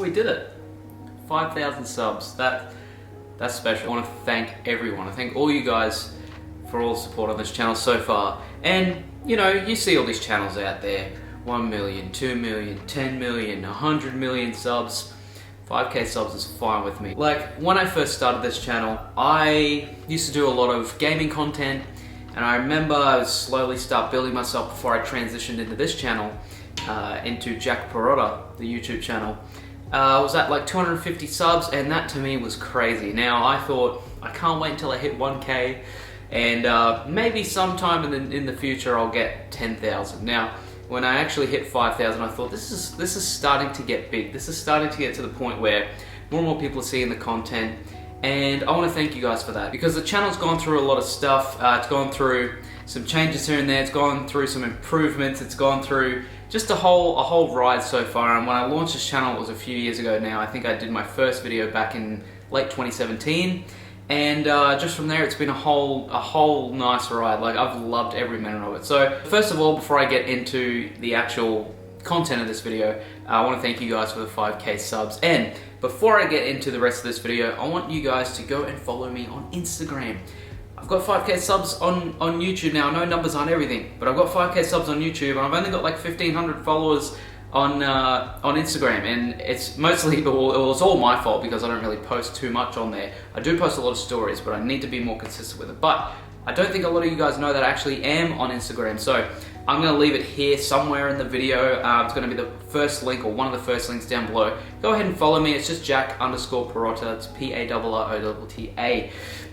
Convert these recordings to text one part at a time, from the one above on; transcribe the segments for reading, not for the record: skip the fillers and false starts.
we did it. 5,000 subs. That's special. I want to thank everyone. I thank all you guys for all the support on this channel so far. And you know, you see all these channels out there. 1 million, 2 million, 10 million, 100 million subs. 5k subs is fine with me. Like, when I first started this channel, I used to do a lot of gaming content, and I remember I would slowly start building myself before I transitioned into this channel, into Jack Perrotta, the YouTube channel. I was at like 250 subs, and that to me was crazy. Now, I thought, I can't wait until I hit 1k, and maybe sometime in the future I'll get 10,000. Now, when I actually hit 5,000, I thought this is starting to get big. This is starting to get to the point where more and more people are seeing the content, and I want to thank you guys for that, because the channel's gone through a lot of stuff. It's gone through some changes here and there. It's gone through some improvements. It's gone through just a whole ride so far. And when I launched this channel, it was a few years ago now. I think I did my first video back in late 2017. And just from there, it's been a whole nice ride. Like, I've loved every minute of it. So first of all, before I get into the actual content of this video, I want to thank you guys for the 5k subs. And before I get into the rest of this video, I want you guys to go and follow me on Instagram. I've got 5k subs on YouTube now. I know numbers aren't everything, but I've got 5k subs on YouTube, and I've only got like 1,500 followers on Instagram, and it's mostly, it was all my fault because I don't really post too much on there. I do post a lot of stories, but I need to be more consistent with it. But I don't think a lot of you guys know that I actually am on Instagram, so I'm going to leave it here somewhere in the video. It's going to be the first link, or one of the first links down below. Go ahead and follow me. It's just Jack_Perrotta. It's P-A-R-R-O-T-T-A.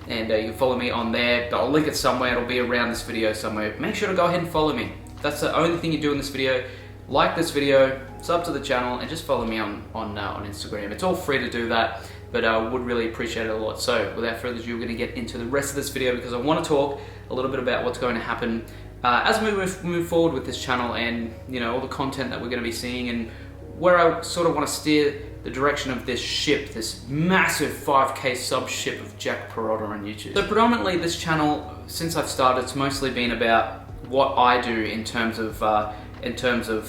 And you can follow me on there. I'll link it somewhere. It'll be around this video somewhere. Make sure to go ahead and follow me. That's the only thing you do in this video. Like this video, sub to the channel, and just follow me on Instagram. It's all free to do that, but I would really appreciate it a lot. So without further ado, we're going to get into the rest of this video, because I want to talk a little bit about what's going to happen as we move forward with this channel, and you know, all the content that we're going to be seeing, and where I sort of want to steer the direction of this ship, this massive 5k sub ship of Jack Perrotta on YouTube. So predominantly this channel, since I've started, it's mostly been about what I do in terms of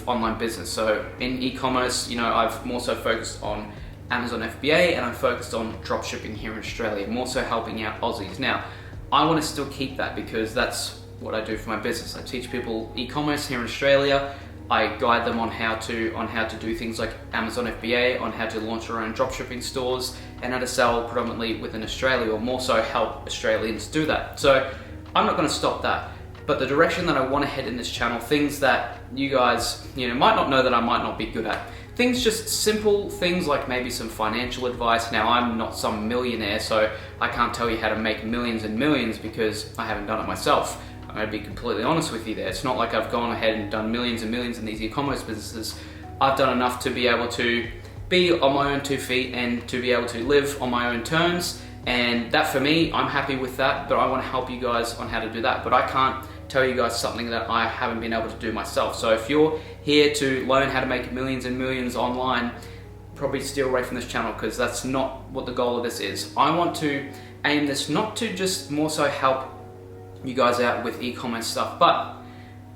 online business. So in e-commerce, you know, I've more so focused on Amazon FBA, and I'm focused on dropshipping here in Australia, more so helping out Aussies. Now, I want to still keep that, because that's what I do for my business. I teach people e-commerce here in Australia. I guide them on how to do things like Amazon FBA, on how to launch their own dropshipping stores, and how to sell predominantly within Australia, or more so help Australians do that. So I'm not going to stop that. But the direction that I want to head in this channel, things that you guys, you know, might not know that I might not be good at. Things, just simple things like maybe some financial advice. Now, I'm not some millionaire, so I can't tell you how to make millions and millions, because I haven't done it myself. I'm going to be completely honest with you there. It's not like I've gone ahead and done millions and millions in these e-commerce businesses. I've done enough to be able to be on my own 2 feet and to be able to live on my own terms. And that, for me, I'm happy with that, but I want to help you guys on how to do that. But I can't tell you guys something that I haven't been able to do myself. So if you're here to learn how to make millions and millions online, probably steer away from this channel, because that's not what the goal of this is. I want to aim this not to just more so help you guys out with e-commerce stuff, but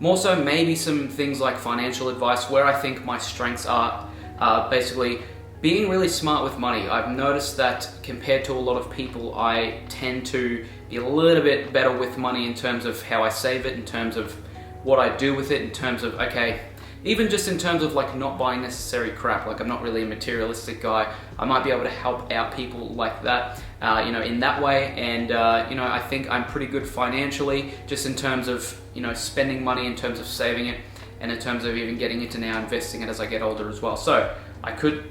more so maybe some things like financial advice, where I think my strengths are basically being really smart with money. I've noticed that compared to a lot of people, I tend to be a little bit better with money in terms of how I save it, in terms of what I do with it, in terms of, okay, even just in terms of like not buying necessary crap. Like, I'm not really a materialistic guy. I might be able to help out people like that, you know, in that way. And, you know, I think I'm pretty good financially, just in terms of, you know, spending money, in terms of saving it, and in terms of even getting into now investing it as I get older as well. So I could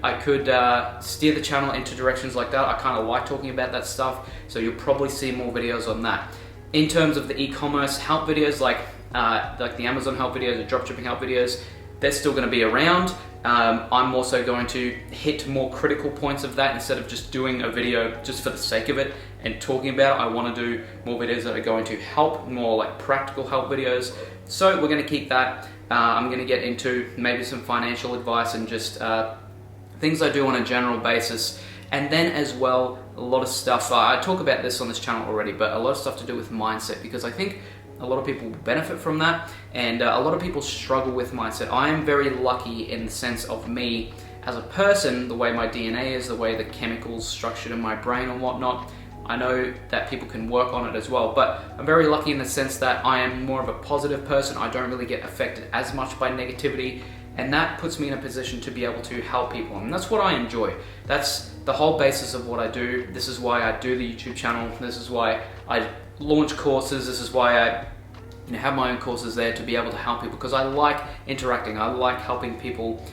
steer the channel into directions like that. I kind of like talking about that stuff, so you'll probably see more videos on that. In terms of the e-commerce help videos, like the Amazon help videos, the dropshipping help videos, they're still going to be around. I'm also going to hit more critical points of that, instead of just doing a video just for the sake of it and talking about it. I want to do more videos that are going to help, more like practical help videos. So we're going to keep that. I'm going to get into maybe some financial advice, and just things I do on a general basis. And then as well, a lot of stuff, I talk about this on this channel already, but a lot of stuff to do with mindset, because I think a lot of people benefit from that, and a lot of people struggle with mindset. I am very lucky in the sense of me as a person, the way my DNA is, the way the chemicals structured in my brain and whatnot, I know that people can work on it as well. But I'm very lucky in the sense that I am more of a positive person. I don't really get affected as much by negativity, and that puts me in a position to be able to help people, and that's what I enjoy. That's the whole basis of what I do. This is why I do the YouTube channel. This is why I launch courses. This is why I have my own courses there, to be able to help people, because I like interacting. I like helping people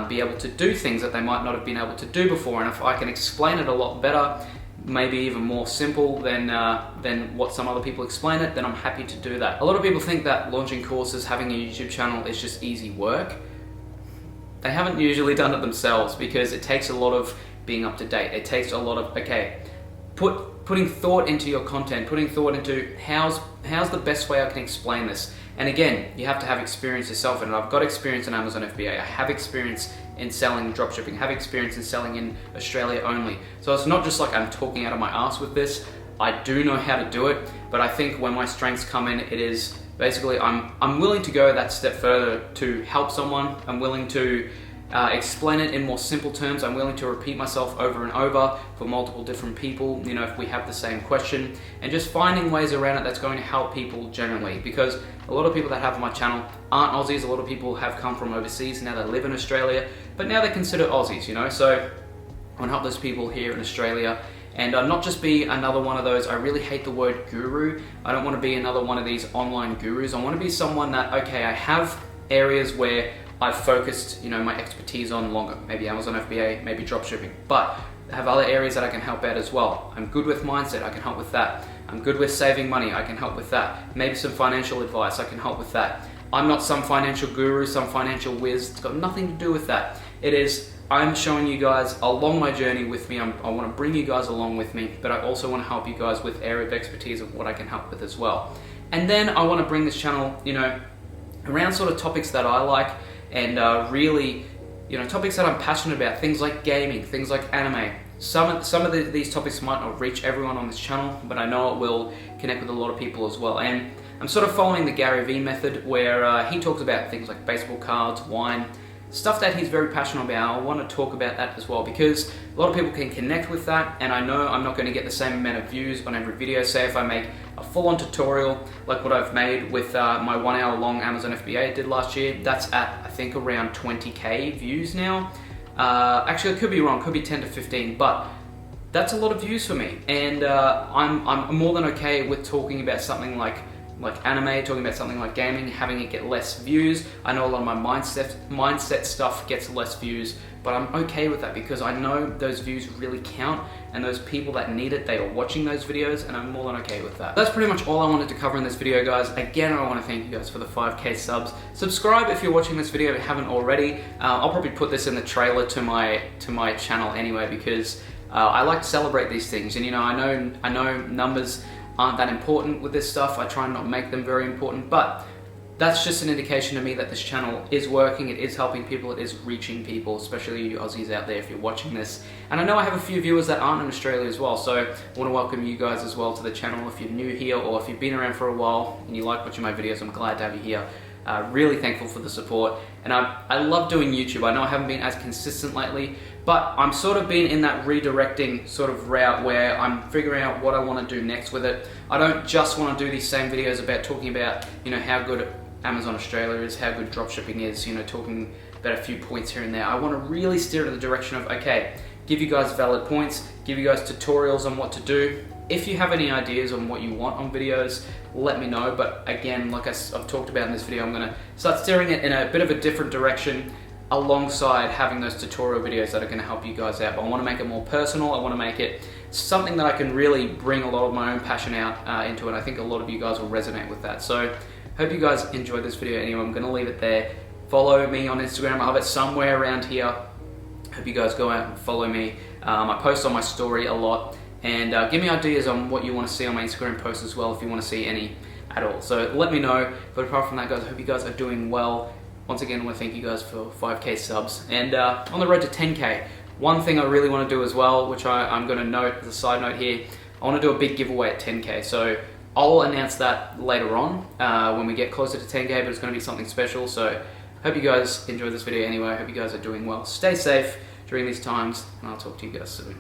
be able to do things that they might not have been able to do before, and if I can explain it a lot better, maybe even more simple than what some other people explain it, then I'm happy to do that. A lot of people think that launching courses, having a YouTube channel is just easy work. They haven't usually done it themselves, because it takes a lot of being up to date. It takes a lot of, putting thought into your content, putting thought into how's the best way I can explain this. And again, you have to have experience yourself in it. I've got experience in Amazon FBA. I have experience in selling dropshipping, have experience in selling in Australia only. So it's not just like I'm talking out of my ass with this. I do know how to do it, but I think when my strengths come in, it is basically I'm willing to go that step further to help someone. I'm willing to explain it in more simple terms. I'm willing to repeat myself over and over for multiple different people, if we have the same question, and just finding ways around it that's going to help people generally, because a lot of people that have my channel aren't Aussies. A lot of people have come from overseas, now they live in Australia, but now they're considered Aussies, so I want to help those people here in Australia, and not just be another one of those. I really hate the word guru. I don't want to be another one of these online gurus. I want to be someone that, okay, I have areas where I've focused, my expertise on longer, maybe Amazon FBA, maybe dropshipping, but I have other areas that I can help out as well. I'm good with mindset, I can help with that. I'm good with saving money, I can help with that. Maybe some financial advice, I can help with that. I'm not some financial guru, some financial whiz. It's got nothing to do with that. It is, I'm showing you guys along my journey with me. I want to bring you guys along with me, but I also want to help you guys with area of expertise of what I can help with as well. And then I want to bring this channel, around sort of topics that I like, and really, topics that I'm passionate about, things like gaming, things like anime. Some of these topics might not reach everyone on this channel, but I know it will connect with a lot of people as well. And I'm sort of following the Gary Vee method, where he talks about things like baseball cards, wine, stuff that he's very passionate about. I want to talk about that as well, because a lot of people can connect with that, and I know I'm not going to get the same amount of views on every video. Say if I make a full-on tutorial like what I've made with my 1 hour long Amazon FBA I did last year, that's at I think around 20k views now. Actually, I could be wrong, could be 10 to 15, but that's a lot of views for me, and I'm more than okay with talking about something like anime, talking about something like gaming, having it get less views. I know a lot of my mindset stuff gets less views, but I'm okay with that, because I know those views really count, and those people that need it, they are watching those videos, and I'm more than okay with that. That's pretty much all I wanted to cover in this video, guys. Again, I want to thank you guys for the 5k subs. Subscribe if you're watching this video if you haven't already. I'll probably put this in the trailer to my channel anyway, because I like to celebrate these things, and I know numbers aren't that important with this stuff. I try and not make them very important, but that's just an indication to me that this channel is working, it is helping people, it is reaching people, especially you Aussies out there if you're watching this. And I know I have a few viewers that aren't in Australia as well, so I want to welcome you guys as well to the channel. If you're new here, or if you've been around for a while and you like watching my videos, I'm glad to have you here. Really thankful for the support, and I love doing YouTube. I know I haven't been as consistent lately, but I'm sort of been in that redirecting sort of route where I'm figuring out what I want to do next with it. I don't just want to do these same videos about talking about how good Amazon Australia is, how good dropshipping is, talking about a few points here and there. I want to really steer in the direction of, okay, give you guys valid points, give you guys tutorials on what to do. If you have any ideas on what you want on videos, let me know. But again, like I've talked about in this video, I'm going to start steering it in a bit of a different direction alongside having those tutorial videos that are going to help you guys out. But I want to make it more personal. I want to make it something that I can really bring a lot of my own passion out into it. I think a lot of you guys will resonate with that. So hope you guys enjoyed this video. Anyway, I'm going to leave it there. Follow me on Instagram. I'll have it somewhere around here. Hope you guys go out and follow me. I post on my story a lot. And give me ideas on what you want to see on my Instagram posts as well, if you want to see any at all. So let me know. But apart from that, guys, I hope you guys are doing well. Once again, I want to thank you guys for 5k subs. And on the road to 10k, one thing I really want to do as well, which I'm going to note as a side note here, I want to do a big giveaway at 10k. So I'll announce that later on when we get closer to 10k, but it's going to be something special. So Hope you guys enjoyed this video anyway. I hope you guys are doing well. Stay safe during these times, and I'll talk to you guys soon.